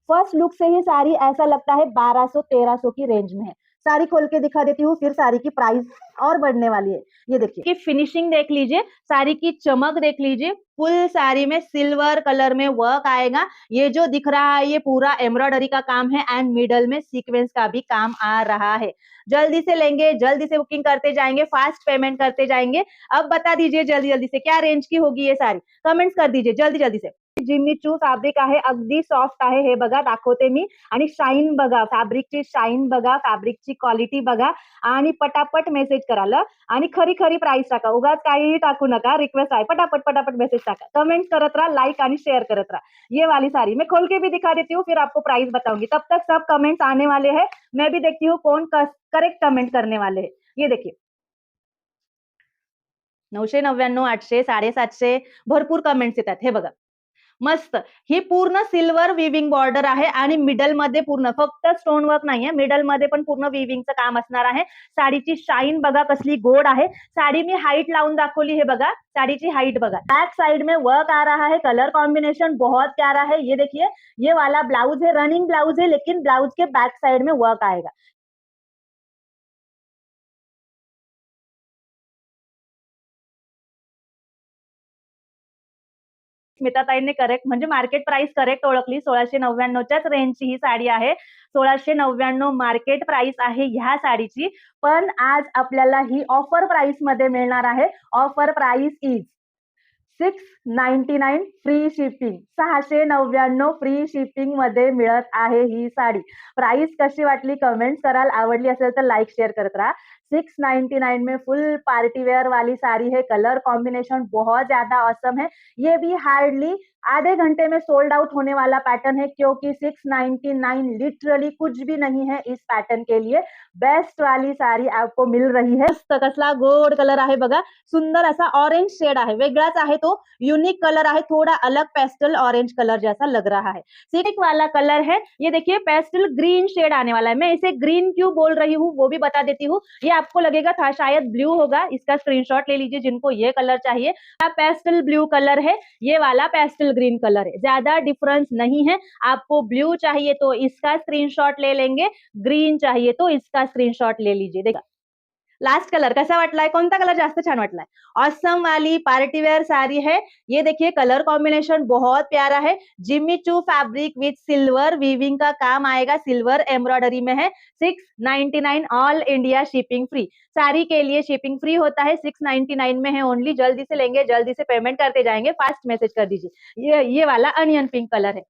First look से ही साड़ी ऐसा लगता है 1200-1300 की रेंज में है। साड़ी खोल के दिखा देती हूँ, फिर साड़ी की प्राइस और बढ़ने वाली है। ये देखिए कि फिनिशिंग देख लीजिए, साड़ी की चमक देख लीजिए, फुल साड़ी में सिल्वर कलर में वर्क आएगा। ये जो दिख रहा है ये पूरा एम्ब्रॉयडरी का काम है एंड मिडल में सीक्वेंस का भी काम आ रहा है। जल्दी से लेंगे, जल्दी से बुकिंग करते जाएंगे, फास्ट पेमेंट करते जाएंगे। अब बता दीजिए जल्दी जल्दी से क्या रेंज की होगी ये साड़ी, कमेंट्स कर दीजिए जल्दी जल्दी से। जिम्मी चू फॅब्रिक आहे, अगदी सॉफ्ट आहे, हे बघा दाखवते मी। आणि शाईन बघा, फॅब्रिकची शाईन बघा, फॅब्रिकची क्वालिटी बघा आणि पटापट मेसेज कराल आणि खरी खरी प्राइस टाका, उगाच काहीही टाकू नका, रिक्वेस्ट आहे, पटापट पटापट मैसेज टाका, कमेंट करत रहा, लाइक आणि शेयर करत रहा। ये वाली साड़ी मैं खोल के भी दिखा देती हूँ, फिर आपको प्राइस बताऊंगी। तब तक सब कमेंट्स आने वाले हैं, मैं भी देखती हूँ कौन करेक्ट कमेंट करने वाले हैं। ये देखिए 999, 800, 750 भरपूर कमेंट्स येतात, हे बघा मस्त। ही पूर्ण सिल्वर विविंग बॉर्डर आहे आणि मिडल मध्ये पूर्ण फक्त स्टोन वर्क नाहीये, मिडल मध्ये पण पूर्ण विविंगचं काम असणार आहे। साडीची शाईन बघा कसली गोड आहे। साड़ी में हाइट लावून दाखवली है बघा, साडीची हाइट बघा। बैक साइड में वर्क आ रहा है, कलर कॉम्बिनेशन बहुत प्यारा है। ये देखिए ये वाला ब्लाउज है, रनिंग ब्लाउज है, लेकिन ब्लाउज के बैक साइड में वर्क आएगा। स्मिताताईंनी करेक्ट म्हणजे मार्केट प्राइस करेक्ट ओळखली, 1699च्याच रेंजची ही साडी आहे। 1699 मार्केट प्राइस आहे ह्या साडीची, पण आज आपल्याला ही ऑफर प्राइस मध्ये मिळणार आहे। Offer price is 699 free shipping, 699 free shipping मध्ये मिळत आहे ही साडी। प्राइस कशी वाटली कमेंट कराल, आवडली असेल तर लाइक शेयर करत रहा। 699 में फुल पार्टी वेयर वाली साड़ी है, कलर कॉम्बिनेशन बहुत ज्यादा औसम है। ये भी हार्डली आधे घंटे में सोल्ड आउट होने वाला पैटर्न है, क्योंकि 699 लिटरली कुछ भी नहीं है इस पैटर्न के लिए। बेस्ट वाली साड़ी आपको मिल रही है। मस्त कसला गोड कलर आहे बघा, सुंदर असा ऑरेंज शेड आहे, वेगळाच आहे तो, यूनिक कलर है, थोड़ा अलग पेस्टल ऑरेंज कलर जैसा लग रहा है। सिल्क वाला कलर है, ये देखिए पेस्टल ग्रीन शेड आने वाला है। मैं इसे ग्रीन क्यों बोल रही हूँ वो भी बता देती हूँ। ये आपको लगेगा था शायद ब्लू होगा, इसका स्क्रीनशॉट ले लीजिए जिनको ये कलर चाहिए। पेस्टल ब्लू कलर है, ये वाला पेस्टल ग्रीन कलर है, ज्यादा डिफरेंस नहीं है। आपको ब्लू चाहिए तो इसका स्क्रीनशॉट ले लेंगे, ग्रीन चाहिए तो इसका स्क्रीनशॉट ले लीजिए। देखा लास्ट कलर कैसा वाटलाय, कोणता कलर जास्त छान वाटलाय? ऑसम वाली पार्टी वेयर साड़ी है। ये देखिए कलर कॉम्बिनेशन बहुत प्यारा है। जिम्मी चू फैब्रिक विथ सिल्वर वीविंग का काम आएगा, सिल्वर एम्ब्रॉयडरी में है। 699 all India shipping free, sari के लिए शिपिंग फ्री होता है, 699 में है ओनली। जल्दी से लेंगे, जल्दी से पेमेंट करते जाएंगे, फास्ट मैसेज कर दीजिए। ये वाला अनियन पिंक कलर है।